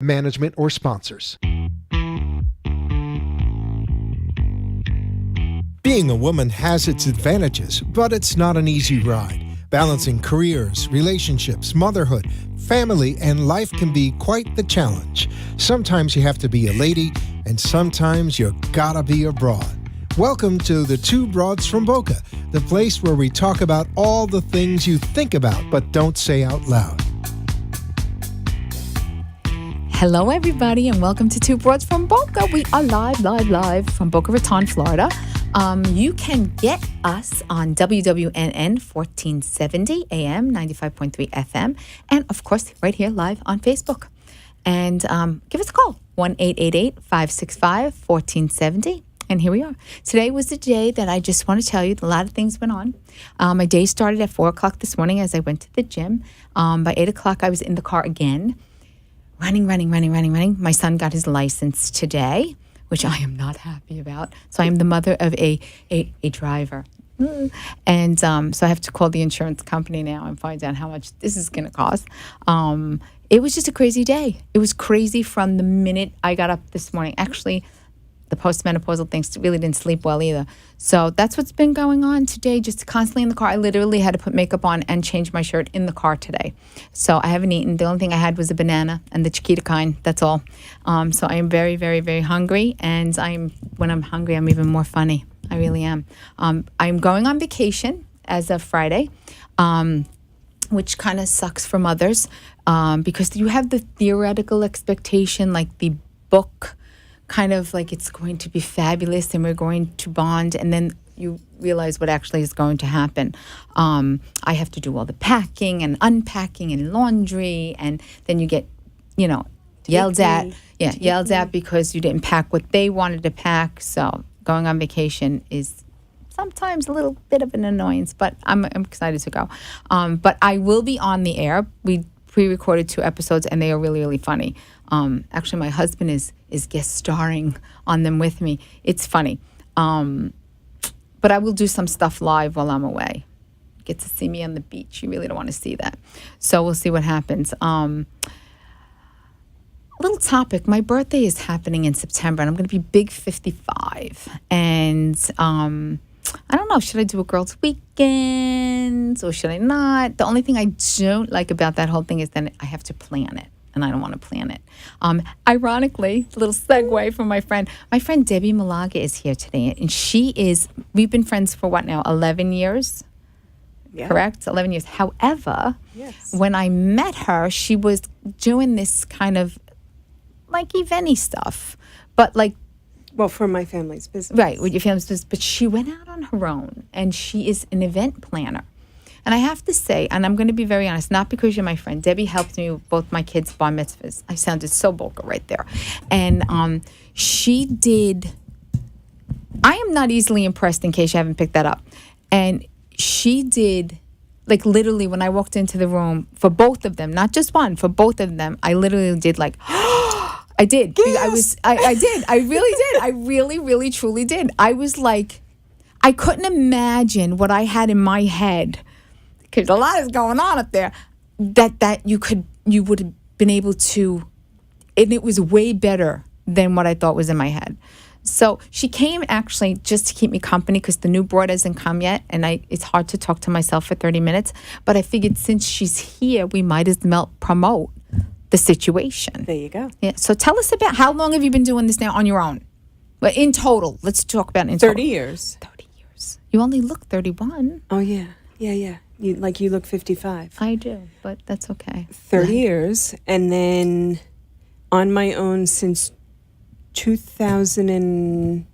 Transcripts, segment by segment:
management, or sponsors. Being a woman has its advantages, but it's not an easy ride. Balancing careers, relationships, motherhood, family, and life can be quite the challenge. Sometimes you have to be a lady, and sometimes you gotta be a broad. Welcome to the Two Broads from Boca, the place where we talk about all the things you think about but don't say out loud. Hello, everybody, and welcome to Two Broads from Boca. We are live from Boca Raton, Florida. You can get us on WWNN 1470 AM, 95.3 FM, and of course, right here live on Facebook. And give us a call, 1-888-565-1470. And here we are. Today was the day that I just want to tell you a lot of things went on. My day started at 4 o'clock this morning as I went to the gym. By 8 o'clock, I was in the car again, running. My son got his license today, which I am not happy about. So I am the mother of a driver. And so I have to call the insurance company now and find out how much this is going to cost. It was just a crazy day. It was crazy from the minute I got up this morning. Actually, the postmenopausal things really didn't sleep well either. So that's what's been going on today, just constantly in the car. I literally had to put makeup on and change my shirt in the car today. So I haven't eaten. The only thing I had was a banana and the Chiquita kind. That's all. So I am very, very, very hungry. And when I'm hungry, I'm even more funny. I really am. I'm going on vacation as of Friday, which kind of sucks for mothers because you have the theoretical expectation, like the book kind of like it's going to be fabulous and we're going to bond, and then you realize what actually is going to happen. I have to do all the packing and unpacking and laundry, and then you get, yelled at because you didn't pack what they wanted to pack. So going on vacation is sometimes a little bit of an annoyance, but I'm excited to go. But I will be on the air. We pre-recorded 2 episodes, and they are really, really funny. Actually, my husband is guest starring on them with me. It's funny. But I will do some stuff live while I'm away. Get to see me on the beach. You really don't want to see that. So we'll see what happens. Little topic. My birthday is happening in September, and I'm going to be big 55. And I don't know, should I do a girls' weekend or should I not? The only thing I don't like about that whole thing is that I have to plan it, and I don't want to plan it. Ironically, a little segue from my friend Debbie Malaga is here today, and we've been friends for what now, 11 years? Yeah. Correct? 11 years. However, yes, when I met her, she was doing this kind of like eventy stuff, but like, well, for my family's business. Right, with your family's business. But she went out on her own, and she is an event planner. And I have to say, and I'm going to be very honest, not because you're my friend. Debbie helped me with both my kids' bar mitzvahs. I sounded so Boca right there. And she did, I am not easily impressed in case you haven't picked that up. And she did, like literally when I walked into the room, for both of them, not just one, for both of them, I literally did like, I did. Yes. I did. I really did. I really, really, truly did. I was like, I couldn't imagine what I had in my head, because a lot is going on up there, that you would have been able to, and it was way better than what I thought was in my head. So she came actually just to keep me company because the new broad hasn't come yet, and it's hard to talk to myself for 30 minutes. But I figured since she's here, we might as well promote the situation. There you go. Yeah. So tell us about, how long have you been doing this now on your own? But in total, let's talk about in 30 total. years. 30 years. You only look 31. Oh, yeah. Yeah. You look 55. I do, but that's okay. 30 years. And then on my own since 2010.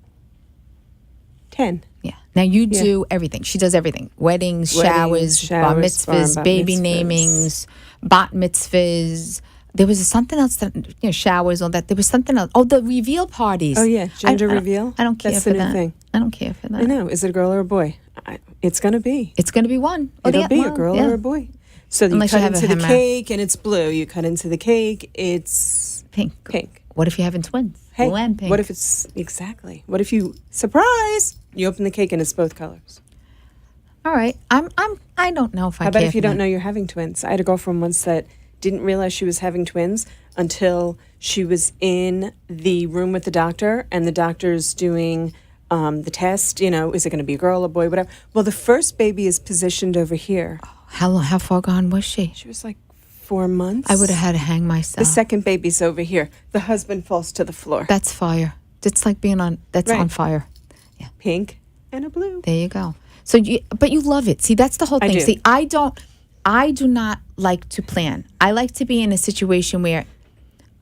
Yeah. Now you do everything. She does everything. Weddings, showers, bar mitzvahs, baby namings, bat mitzvahs. There was something else that, showers, all that. There was something else. Oh, the reveal parties. Oh, yeah. Gender reveal. I don't care That's for the that. New thing. I don't care for that. I know. Is it a girl or a boy? It's going to be. It's going to be one. It'll be a girl or a boy. So unless you cut into the cake and it's blue. You cut into the cake, it's pink. What if you're having twins? Hey, blue and pink. What if it's, exactly. What if you, surprise, you open the cake and it's both colors? All right. I don't know if I care. How about if you don't know you're having twins? I had a girlfriend once that didn't realize she was having twins until she was in the room with the doctor, and the doctor's doing the test. Is it going to be a girl, a boy, whatever. Well, the first baby is positioned over here. How far gone was she? She was like 4 months. I would have had to hang myself. The second baby's over here. The husband falls to the floor. That's fire. It's like being on. That's Right. on fire. Pink and a blue. There you go. So but you love it. See, that's the whole thing. do. See, I do not like to plan. I like to be in a situation where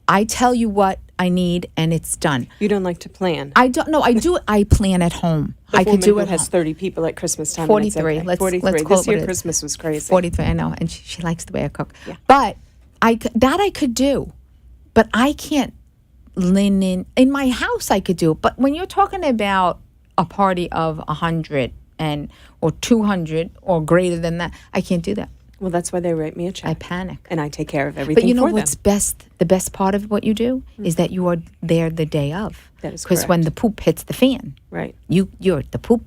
I tell you what I need and it's done. You don't like to plan. I don't know. I do. I plan at home. The I could woman do who it. has home. 30 people at Christmas time. 43. And it's okay. Let's 43. call This it what year it is. Christmas was crazy. 43. I know, and she likes the way I cook. Yeah. But I could do, but I can't linen in my house. I could do, but when you're talking about a party of 100 or 200 or greater than that, I can't do that. Well, that's why they write me a check. I panic. And I take care of everything But you know for what's them. best? The best part of what you do is that you are there the day of. That is Because when correct. the poop hits the fan, Right. you're the poop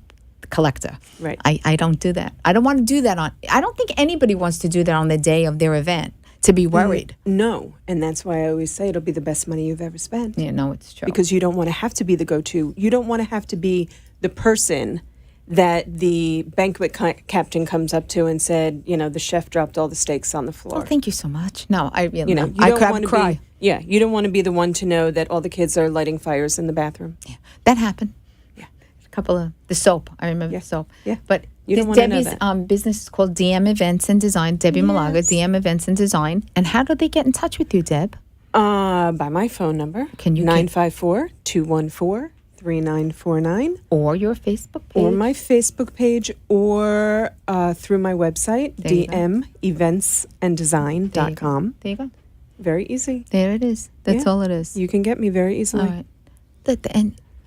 collector. Right. I don't do that. I don't want to do that I don't think anybody wants to do that on the day of their event, to be worried. No. And that's why I always say it'll be the best money you've ever spent. You know, it's true. Because you don't want to have to be the go-to. You don't want to have to be the person that the banquet captain comes up to and said, the chef dropped all the steaks on the floor. Oh, thank you so much. No, I really you I don't could want to cry. you don't want to be the one to know that all the kids are lighting fires in the bathroom. Yeah, that happened. Yeah. A couple of the soap. I remember Yeah. the soap. Yeah. But You don't wanna know Debbie's that. business is called DM Events and Design. Debbie Malaga, Yes. DM Events and Design. And how do they get in touch with you, Deb? By my phone number. Can you 954-214-3949. Or your Facebook page? Or my Facebook page, or through my website, There you go. dmeventsandddesign.com. There you go. Very easy. There it is. That's Yeah. all it is. You can get me very easily. All right.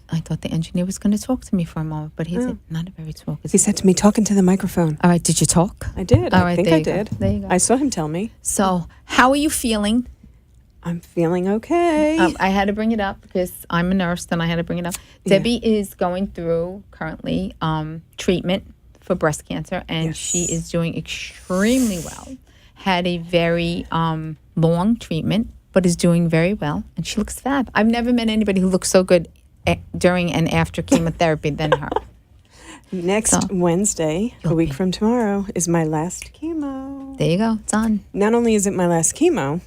I thought the engineer was going to talk to me for a moment, but he's not a very talkative. He said to me, talking to the microphone. All right, did you talk? I did. All I right, think there I you go. did. There you go. I saw him tell me. So, how are you feeling? I'm feeling okay. I had to bring it up because I'm a nurse, and I had to bring it up. Yeah. Debbie is going through currently treatment for breast cancer, and Yes. she is doing extremely well. Had a very long treatment, but is doing very well, and she looks fab. I've never met anybody who looks so good during and after chemotherapy than her. Next So, Wednesday, a you'll week be- from tomorrow, is my last chemo. There you go, done. Not only is it my last chemo,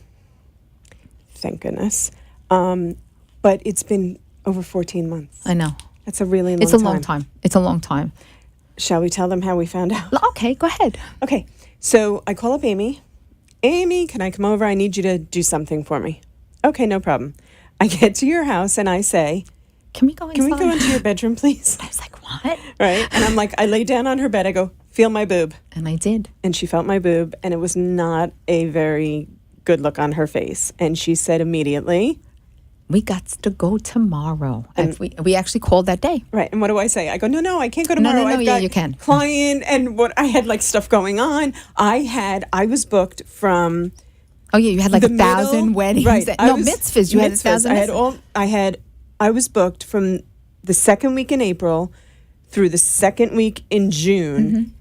thank goodness, but it's been over 14 months. I know. That's a really long time. It's a long time. It's a long time. Shall we tell them how we found out? Okay, go ahead. Okay, so I call up Amy. Amy, can I come over? I need you to do something for me. Okay, no problem. I get to your house and I say, Can we go inside? can we go into your bedroom, please? I was like, what? Right? And I'm like, I lay down on her bed. I go, feel my boob. And I did. And she felt my boob, and it was not a very good look on her face. And she said immediately, We got to go tomorrow. And we actually called that day. right. And what do I say? I go, no, I can't go No, tomorrow. no, I've yeah, got you can. client and I had like stuff going on. I was booked from Oh, yeah, you had like the 1,000 middle- weddings. Right. No, mitzvahs. You had 1,000 mitzvahs. I was booked from the second week in April through the second week in June,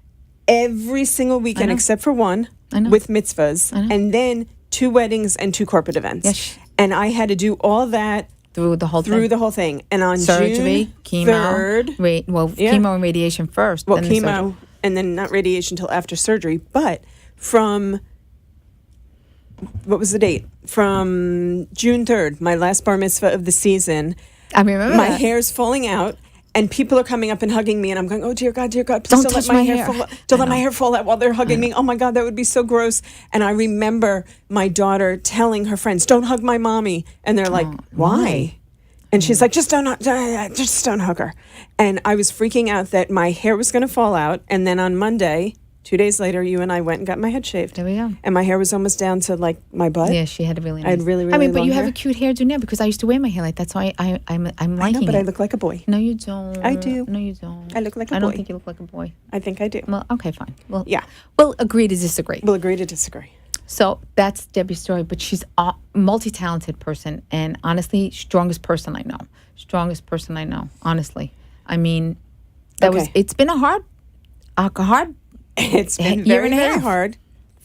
every single weekend know. except for one I know. with mitzvahs, I know. and then 2 weddings and 2 corporate events. Yes. And I had to do all that Through the whole through thing. the whole thing. And on Surgery, June chemo. 3rd, Yeah. Chemo and radiation first. well, then the surgery. chemo, and then not radiation until after surgery. But from, what was the date? From June 3rd, my last bar mitzvah of the season, I remember my that. hair's falling out. And people are coming up and hugging me, and I'm going, "Oh dear God, please Don't let touch my my hair hair." fall out. Don't let my hair fall out while they're hugging me. Oh my God, that would be so gross." And I remember my daughter telling her friends, "Don't hug my mommy," and they're like, "Why?" And she's like, just don't hug her. And I was freaking out that my hair was going to fall out. And then on Monday, 2 days later, you and I went and got my head shaved. There we go. And my hair was almost down to like my butt. Yeah, she had a really nice. I had really, I mean, really but long you have hair. a cute hairdo now because I used to wear my hair like that, so I'm I liking know, but it. I look like a boy. No, you don't. I do. No, you don't. I look like a I don't boy. think you look like a boy. I think I do. Well, okay, fine. Well, Yeah. We'll agree to disagree. We'll agree to disagree. So that's Debbie's story, but she's a multi-talented person, and honestly, strongest person I know. Strongest person I know, honestly. I mean, Okay. it's been a hard It's been year very, and a very half. hard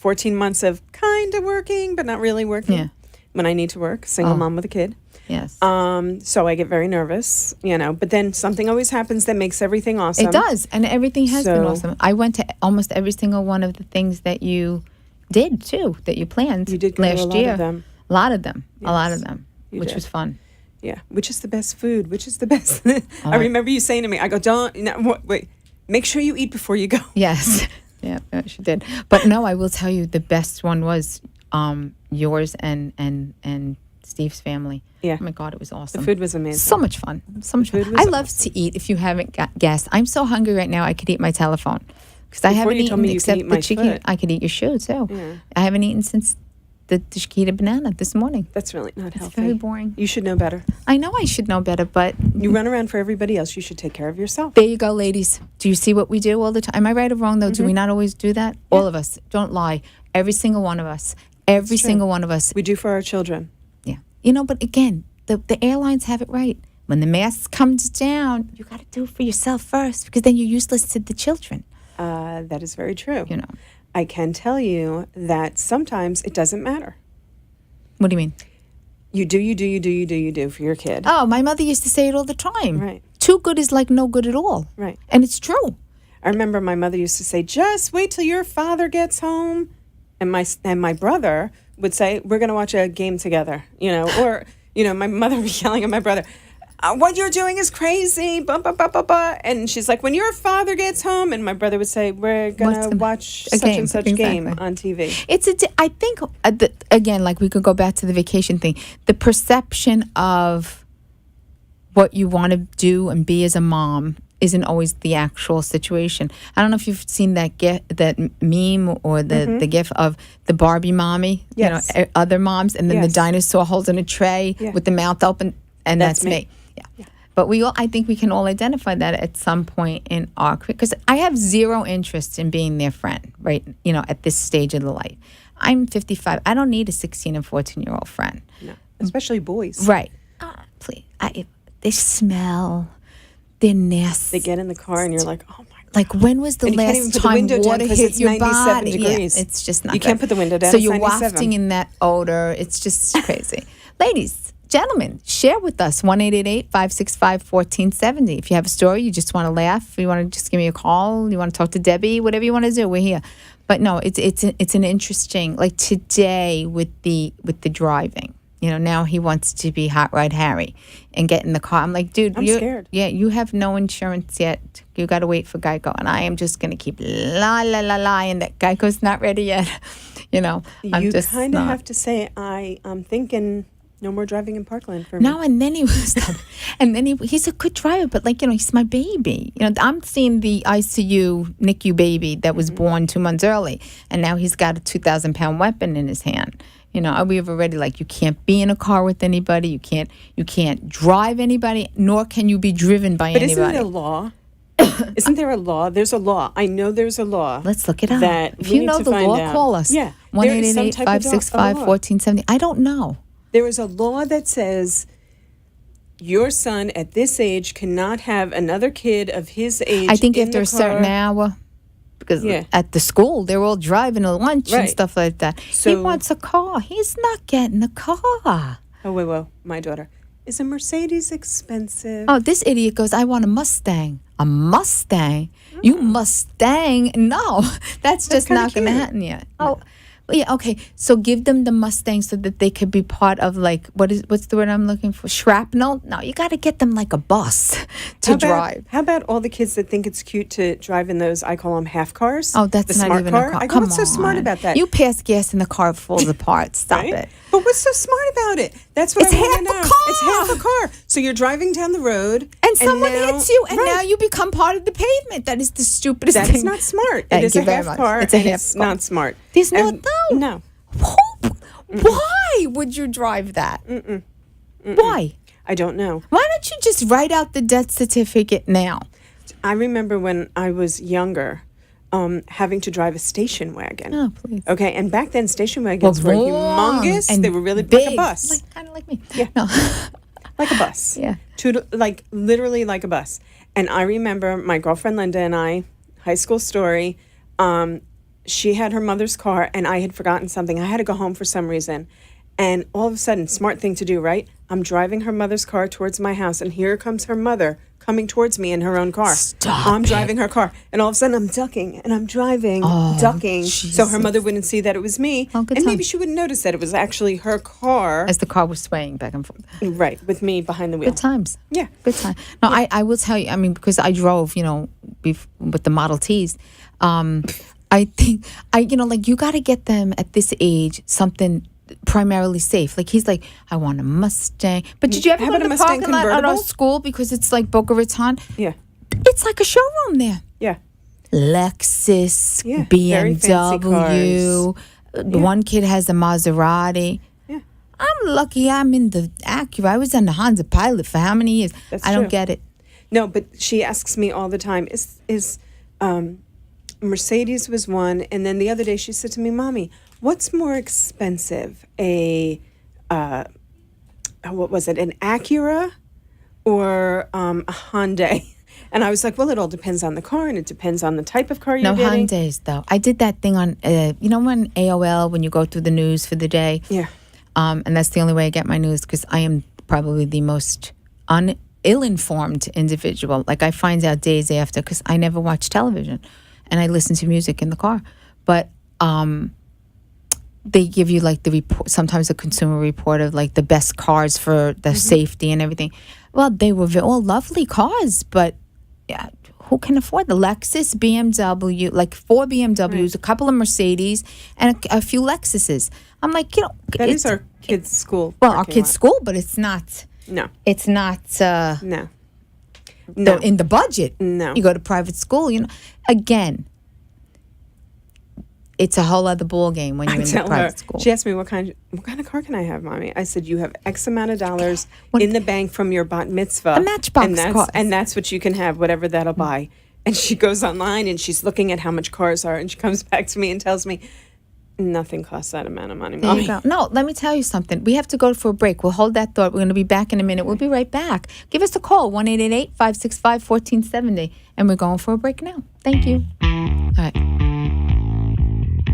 14 months of kind of working, but not really working. Yeah. When I need to work, single mom with a kid. Yes. So I get very nervous, but then something always happens that makes everything awesome. It does. And everything has been So- awesome. I went to almost every single one of the things that you did, too, that you planned You did go to last a lot year. of them. A lot of them. A lot Yes, of them, you which did. was fun. Yeah. Which is the best food? Which is the best? I remember you saying to me, I go, wait, make sure you eat before you go. Yes. Yeah, she did. But no, I will tell you the best one was yours and Steve's family. Yeah. Oh my God, it was awesome. The food was amazing. So much fun. So much fun. food was I love to eat. If you haven't guessed, I'm so hungry right now. I could eat my telephone because I Before haven't you told eaten me you could except eat my the chicken. foot. I could eat your shoe too. Yeah. I haven't eaten since the Chiquita banana this morning. That's really not It's healthy. very boring. You should know better. I know I should know better, but You run around for everybody else. You should take care of yourself. there you go, ladies. Do you see what we do all the time? Am I right or wrong, though? Do Mm-hmm. we not always do that? All of us. Don't lie. Every single one of us. Every true. single one of us. We do for our children. Yeah. But again, the airlines have it right. When the mask comes down, you got to do it for yourself first because then you're useless to the children. That is very true. I I can tell you that sometimes it doesn't matter. What do you mean? You do for your kid. Oh, my mother used to say it all the time. Right. Too good is like no good at all. Right. And it's true. I remember my mother used to say, just wait till your father gets home. And my brother would say, we're going to watch a game together, or, my mother would be yelling at my brother, what you're doing is crazy, blah, blah, blah, blah, blah. And she's like, when your father gets home, and my brother would say, we're going to watch a such game, and such exactly. game on TV. I think, again, like we could go back to the vacation thing, the perception of what you want to do and be as a mom isn't always the actual situation. I don't know if you've seen that meme or the gif of the Barbie mommy, Yes. other moms, and then the Yes. dinosaur holding a tray Yeah. with the mouth open, and that's That's me. Yeah. But I think we can all identify that at some point in our career, because I have zero interest in being their friend, right? At this stage of the life. I'm 55. I don't need a 16 and 14-year-old friend. No, especially boys. Right. Please. They smell. They're nasty. They get in the car and you're like, oh my God. Like, when was the And you can't even last put the time window down water 'cause hit it's your 97 body? degrees. Yeah, it's just not You good. can't put the window down, So it's you're 97. wafting in that odor. It's just crazy. Ladies, gentlemen, share with us. 1-888-565-1470. If you have a story, you just want to laugh, you want to just give me a call, you want to talk to Debbie, whatever you want to do, we're here. But no, it's an interesting, like today with the driving. Now he wants to be Hot Rod Harry and get in the car. I'm like, dude, I'm scared. Yeah, you have no insurance yet. You got to wait for Geico. And I am just going to keep lying that Geico's not ready yet. I'm You just kind of not. have to say, I'm thinking no more driving in Parkland for me. No, and then he was, he's a good driver, but he's my baby. I'm seeing the ICU NICU baby that was born 2 months early, and now he's got a 2,000-pound weapon in his hand. We have already you can't be in a car with anybody, you can't drive anybody, nor can you be driven by anybody. But isn't there a law? Isn't there a law? There's a law. I know there's a law. Let's look it up. That If we you need know to the find law, out. call us. Yeah. There is some type of law. 1-888-565-1470. I don't know. There is a law that says your son at this age cannot have another kid of his age. I think in after the a certain car. hour, because Yeah. at the school they're all driving to lunch and Right. stuff like that. He So- wants a car. He's not getting a car. Oh, wait, my daughter. Is a Mercedes expensive? Oh, this idiot goes, I want a Mustang. A Mustang? You Mustang? No, that's just kinda not going to cute. happen yet. Oh, well, yeah, okay. So give them the Mustang so that they could be part of what's the word I'm looking for? Shrapnel? No, you got to get them like a bus to drive. How about all the kids that think it's cute to drive in those, I call them half cars? Oh, that's the not smart even car? a car. I go, Come what's so smart on. about that? You pass gas and the car falls apart. Stop Right? it. But what's so smart about it? That's what It's I want to half a know. car. It's half a car. So you're driving down the road, And someone now- hits you, and Right. now you become part of the pavement. That is the stupidest That thing. is not smart. Thank It is you a very half much. car. It's a and half it's car. not smart. There's no, And- no. No. Why would you drive that? Why? I don't know. Why don't you just write out the death certificate now? I remember when I was younger, having to drive a station wagon. Oh, please. Okay, and back then station wagons were long humongous. and They were really big. like a bus. Kind of like me. Yeah. No. Like a bus. Yeah. Literally like a bus. And I remember my girlfriend Linda and I, high school story, she had her mother's car, and I had forgotten something. I had to go home for some reason. And all of a sudden, smart thing to do, right? I'm driving her mother's car towards my house, and here comes her mother coming towards me in her own car. I'm driving her car, and all of a sudden I'm ducking, and I'm driving, ducking, so her mother wouldn't see that it was me, and maybe she wouldn't notice that it was actually her car. As the car was swaying back and forth. Right, with me behind the wheel. Good times. Yeah. Good time. No, I will tell you, I mean, because I drove, with the Model Ts, I think, like you got to get them at this age something primarily safe. Like he's like, I want a Mustang. But did you ever go to the parking lot at our school, because it's like Boca Raton? Yeah. It's like a showroom there. Yeah. Lexus, Yeah, very fancy BMW. cars. One kid has a Maserati. Yeah. I'm lucky I'm in the Acura. I was on the Honda Pilot for how many years? That's I don't true. get it. No, but she asks me all the time, is Mercedes was one, and then the other day she said to me, Mommy, what's more expensive, what was it, an Acura or a Hyundai? And I was like, well, it all depends on the car, and it depends on the type of car you're getting. No Hyundais, though. I did that thing on, when AOL, when you go through the news for the day. Yeah. And that's the only way I get my news, because I am probably the most ill-informed individual. Like, I find out days after, because I never watch television, and I listen to music in the car. But they give you, like, the report, sometimes a Consumer Report of, like, the best cars for the safety and everything. Well, they were all lovely cars, but yeah, who can afford the Lexus, BMW, like 4 BMWs, a couple of Mercedes, and a few Lexuses? I'm like, that is our kids' school. Well, our kids' school, but it's not. No. It's not. No. In the budget. No. You go to private school, again, it's a whole other ball game when you're in the private school. She asked me, what kind of car can I have, Mommy? I said, you have X amount of dollars in the bank from your bat mitzvah. A Matchbox car. And that's what you can have, whatever that'll buy. And she goes online and she's looking at how much cars are, and she comes back to me and tells me, nothing costs that amount of money, Mommy. There you go. No, let me tell you something. We have to go for a break. We'll hold that thought. We're going to be back in a minute. We'll be right back. Give us a call, 1-888-565-1470. And we're going for a break now. Thank you. All right.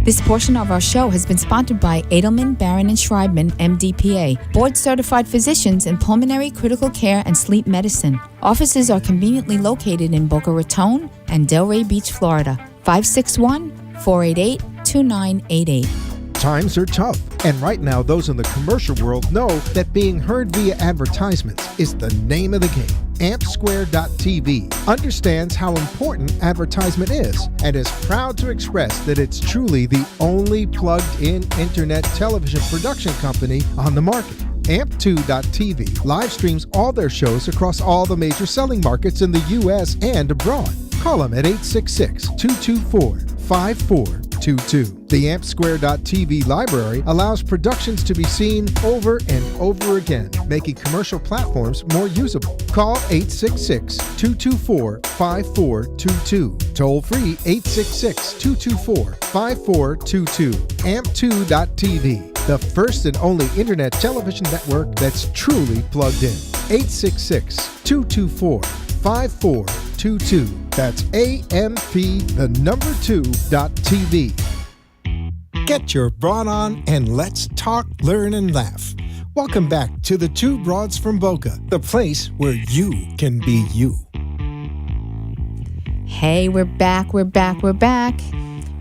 This portion of our show has been sponsored by Edelman, Barron & Schreibman, MD-PA, board-certified physicians in pulmonary, critical care, and sleep medicine. Offices are conveniently located in Boca Raton and Delray Beach, Florida. 561-488-2988. Times are tough, and right now those in the commercial world know that being heard via advertisements is the name of the game. AmpSquare.tv understands how important advertisement is and is proud to express that it's truly the only plugged-in internet television production company on the market. Amp2.tv live streams all their shows across all the major selling markets in the U.S. and abroad. Call them at 866-224-5422. The AmpSquare.tv library allows productions to be seen over and over again, making commercial platforms more usable. Call 866-224-5422. Toll free 866-224-5422. Amp2.tv, the first and only internet television network that's truly plugged in. 866-224-5422. That's AMP2.TV. Get your broad on and let's talk, learn, and laugh. Welcome back to the Two Broads from Boca, the place where you can be you. Hey, we're back.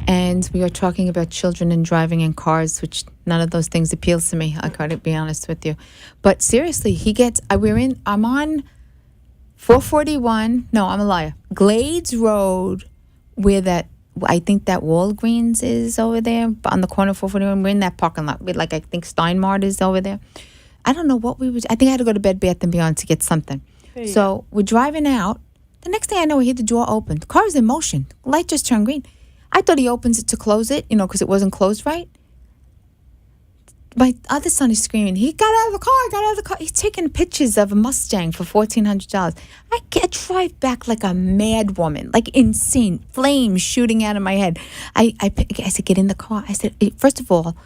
And we are talking about children and driving in cars, which none of those things appeals to me. I gotta be honest with you. But seriously, I'm on 441. No, I'm a liar. Glades Road, where I think that Walgreens is over there on the corner of 441. We're in that parking lot. I think Steinmart is over there. I don't know what we would. I think I had to go to Bed Bath & Beyond to get something. So we're driving out. The next thing I know, we hear the door open. The car is in motion. The light just turned green. I thought he opens it to close it, because it wasn't closed right. My other son is screaming, he got out of the car. He's taking pictures of a Mustang for $1,400. I drive back like a mad woman, like insane, flames shooting out of my head. I said, get in the car. I said, first of all,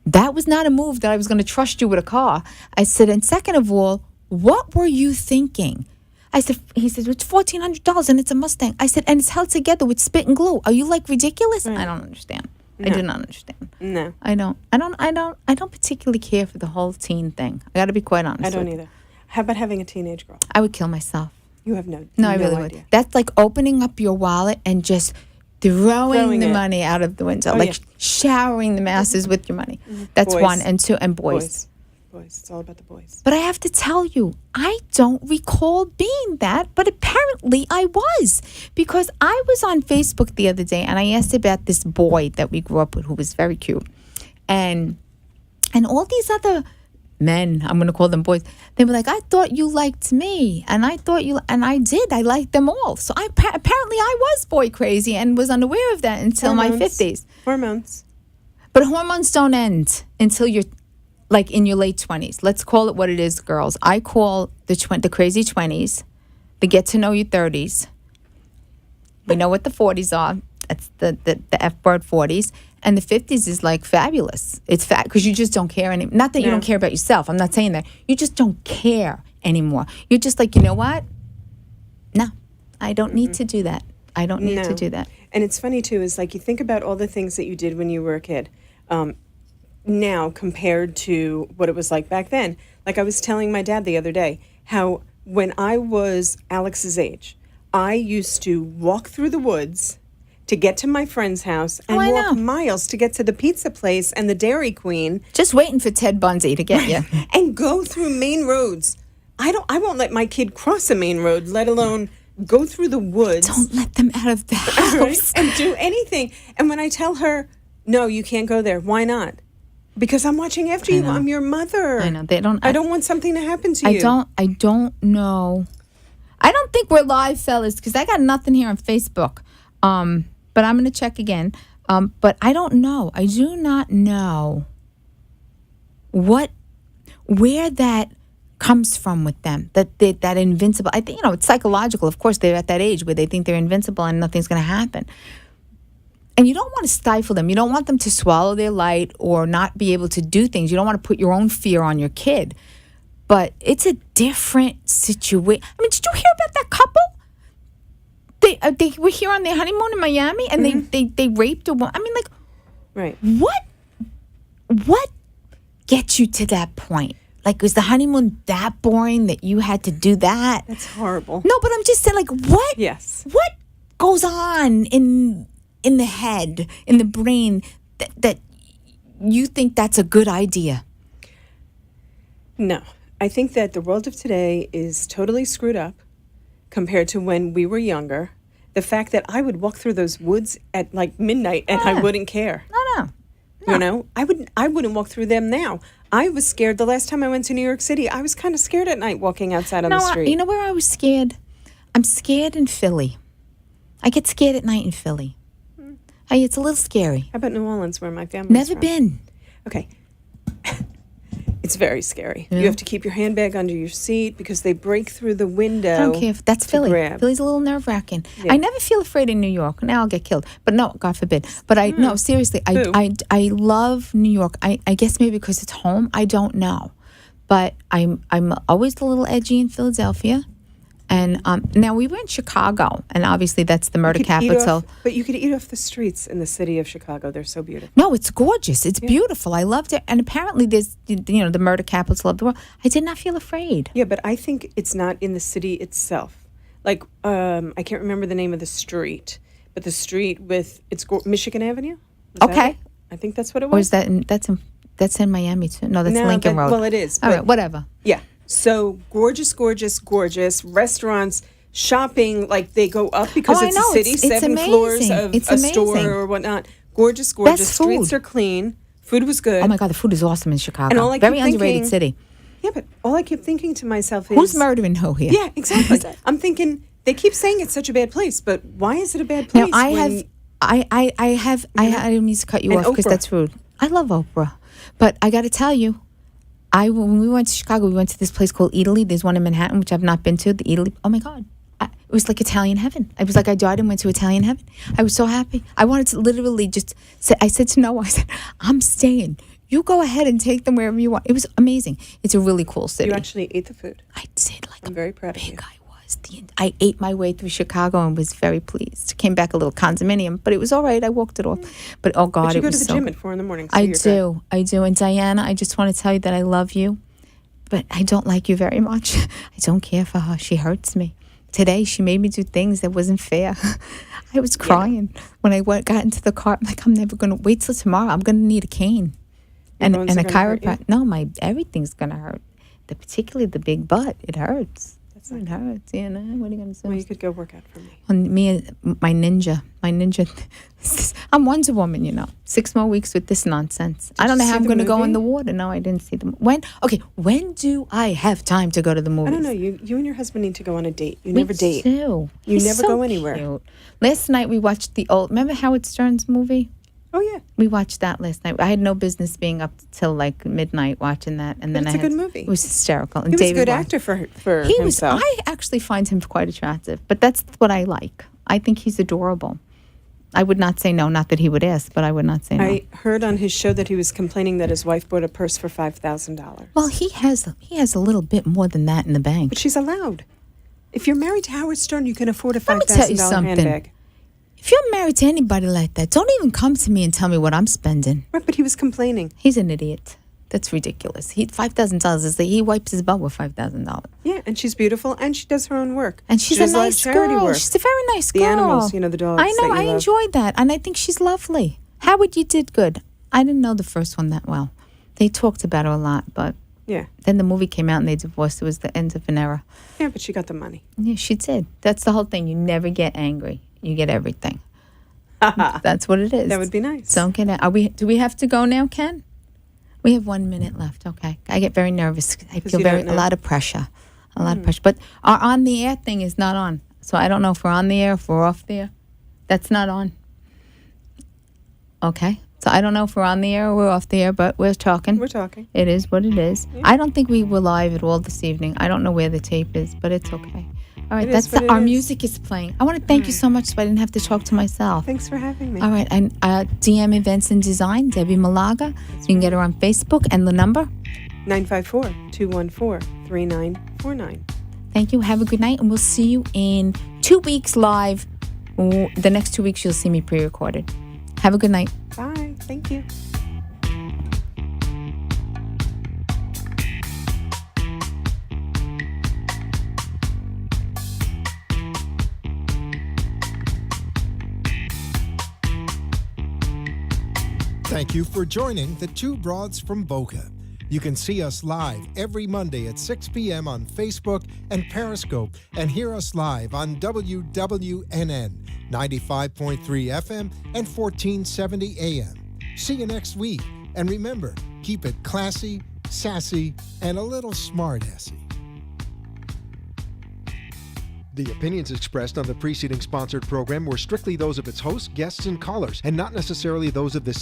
that was not a move that I was going to trust you with a car. I said, and second of all, what were you thinking? I said, he said, it's $1,400 and it's a Mustang. I said, and it's held together with spit and glue. Are you like ridiculous? I don't understand. I do not understand. No. I don't particularly care for the whole teen thing. I got to be quite honest. I don't either. How about having a teenage girl? I would kill myself. You have no I really idea. would. That's like opening up your wallet and just throwing the it. money out of the window, Oh, showering the masses with your money. That's Boys. one. And two, and boys. Boys. It's all about the boys. But I have to tell you, I don't recall being that, but apparently I was. Because I was on Facebook the other day and I asked about this boy that we grew up with who was very cute. And all these other men, I'm going to call them boys, they were like, I thought you liked me. And I thought you, and I did. I liked them all. So apparently I was boy crazy and was unaware of that until my 50s. Hormones. But hormones don't end until you're like in your late 20s. Let's call it what it is, girls. I call the crazy 20s, the get to know you 30s. We know what the 40s are. That's the F word 40s. And the 50s is like fabulous. It's because you just don't care anymore. Not that you don't care about yourself. I'm not saying that. You just don't care anymore. You're just like, you know what? No, I don't need to do that. I don't need to do that. And it's funny too, is like you think about all the things that you did when you were a kid. Now compared to what it was like back then. Like I was telling my dad the other day how when I was Alex's age, I used to walk through the woods to get to my friend's house and walk miles to get to the pizza place and the Dairy Queen. Just waiting for Ted Bundy to get you. And go through main roads. I won't let my kid cross a main road, let alone go through the woods. Don't let them out of the house. Right? And do anything. And when I tell her, no, you can't go there. Why not? Because I'm watching after you. I'm your mother. I know. They don't. I don't want something to happen to you. I don't know. I don't think we're live, fellas, because I got nothing here on Facebook. But I'm going to check again. But I don't know. I do not know where that comes from with them. That invincible. I think it's psychological. Of course, they're at that age where they think they're invincible and nothing's going to happen. And you don't want to stifle them. You don't want them to swallow their light or not be able to do things. You don't want to put your own fear on your kid. But it's a different situation. I mean, did you hear about that couple? They were here on their honeymoon in Miami, and they raped a woman. I mean, like, right? What gets you to that point? Like, was the honeymoon that boring that you had to do that? That's horrible. No, but I'm just saying, like, what? Yes. What goes on in the head, in the brain, that you think that's a good idea? No. I think that the world of today is totally screwed up compared to when we were younger. The fact that I would walk through those woods at like midnight and I wouldn't care. No. You know, I wouldn't walk through them now. I was scared the last time I went to New York City. I was kind of scared at night walking outside on the street. You know where I was scared? I'm scared in Philly. I get scared at night in Philly. It's a little scary. How about New Orleans, where my family's Never from? been. Okay. It's very scary. Yeah. You have to keep your handbag under your seat because they break through the window. I don't care if that's Philly. Grab. Philly's a little nerve-wracking. Yeah. I never feel afraid in New York. Now I'll get killed. But no, God forbid. But no, seriously, I love New York. I guess maybe because it's home. I don't know. But I'm always a little edgy in Philadelphia. And now we were in Chicago, and obviously that's the murder capital. But you could eat off the streets in the city of Chicago. They're so beautiful. No, it's gorgeous. It's beautiful. I loved it. And apparently there's, the murder capital of the world. I did not feel afraid. Yeah, but I think it's not in the city itself. Like, I can't remember the name of the street, but the street with, Michigan Avenue? Okay. I think that's what it was. Or is that's in Miami too? No, that's Lincoln Road. Well, it is. All right, whatever. Yeah. So gorgeous, gorgeous, gorgeous restaurants, shopping, like they go up because it's a city, it's 7 amazing. floors of It's a amazing. store or whatnot. Gorgeous, gorgeous. Best food. Streets are clean. Food was good. Oh my God, the food is awesome in Chicago. And all I Very keep underrated thinking- city. Yeah, but all I keep thinking to myself is... Who's murdering who here? Yeah, exactly. I'm thinking, they keep saying it's such a bad place, but why is it a bad Now place? I didn't mean to cut you And off because Oprah. that's rude. I love Oprah, but I got to tell you, when we went to Chicago, we went to this place called Italy. There's one in Manhattan, which I've not been to. The Italy. Oh my God. It was like Italian heaven. I was like, I died and went to Italian heaven. I was so happy. I wanted to literally just say, I said to Noah, I said, I'm staying. You go ahead and take them wherever you want. It was amazing. It's a really cool city. You actually ate the food. I did like I'm very proud of you. big I I ate my way through Chicago and was very pleased. Came back a little condominium, but it was all right. I walked it off. But oh God, But you it go was to the so gym good. at 4 a.m. I do. And Diana, I just want to tell you that I love you, but I don't like you very much. I don't care for her. She hurts me. Today, she made me do things that wasn't fair. I was crying when I got into the car. I'm like, I'm never going to wait till tomorrow. I'm going to need a cane and bones a are gonna hurt you? chiropractor. No, everything's going to hurt. Particularly the big butt. It hurts. It hurts. You know, what are you going to say? Well, you could go work out for me. On me, my ninja. I'm Wonder Woman, you know. 6 more weeks with this nonsense. I don't know you how see I'm the going to go in movie? the water. No, I didn't see them. When? Okay, when do I have time to go to the movies? I don't know. You and your husband need to go on a date. You We never date. do. You He's never so go anywhere. cute. Last night we watched the old. Remember Howard Stern's movie? Oh, yeah. We watched that last night. I had no business being up till like midnight watching that, and then it's I a had, good movie. It was hysterical. And He was a David good Wise- actor for He was. himself. I actually find him quite attractive, but that's what I like. I think he's adorable. I would not say no. Not that he would ask, but I would not say no. I heard on his show that he was complaining that his wife bought a purse for $5,000. Well, he has a little bit more than that in the bank. But she's allowed. If you're married to Howard Stern, you can afford a Let me tell you $5,000 something. handbag. If you're married to anybody like that, don't even come to me and tell me what I'm spending. Right, but he was complaining. He's an idiot. That's ridiculous. $5,000 is he wipes his butt with $5,000. Yeah, and she's beautiful, and she does her own work. And she's she does a lot of nice charity girl. work. She's a very nice The girl. animals, you know, the dogs I know. that you I love. enjoyed that, and I think she's lovely. Howard, you did good. I didn't know the first one that well. They talked about her a lot, but Yeah, then the movie came out and they divorced. It was the end of an era. yeah, but she got the money. Yeah, she did. That's the whole thing. You never get angry. You get everything. That's what it is. That would be nice. Don't get it. Do we have to go now, Ken? We have 1 minute left. Okay. I get very nervous. I feel you don't a know. lot of pressure. A lot of pressure. But our on the air thing is not on. So I don't know if we're on the air, if we're off the air. That's not on. Okay. So I don't know if we're on the air or we're off the air, but we're talking. We're talking. It is what it is. Yeah. I don't think we were live at all this evening. I don't know where the tape is, but it's okay. All right, It is what it our is. music is playing. I want to thank you so much so I didn't have to talk to myself. Thanks for having me. All right, and DM Events and Design, Debbie Malaga. You can get her on Facebook, and the number. 954-214-3949. Thank you. Have a good night, and we'll see you in 2 weeks live. The next 2 weeks, you'll see me pre-recorded. Have a good night. Bye. Thank you. Thank you for joining the Two Broads from Boca. You can see us live every Monday at 6 p.m. on Facebook and Periscope, and hear us live on WWNN 95.3 FM and 1470 AM. See you next week, and remember, keep it classy, sassy, and a little smart-assy. The opinions expressed on the preceding sponsored program were strictly those of its hosts, guests, and callers, and not necessarily those of this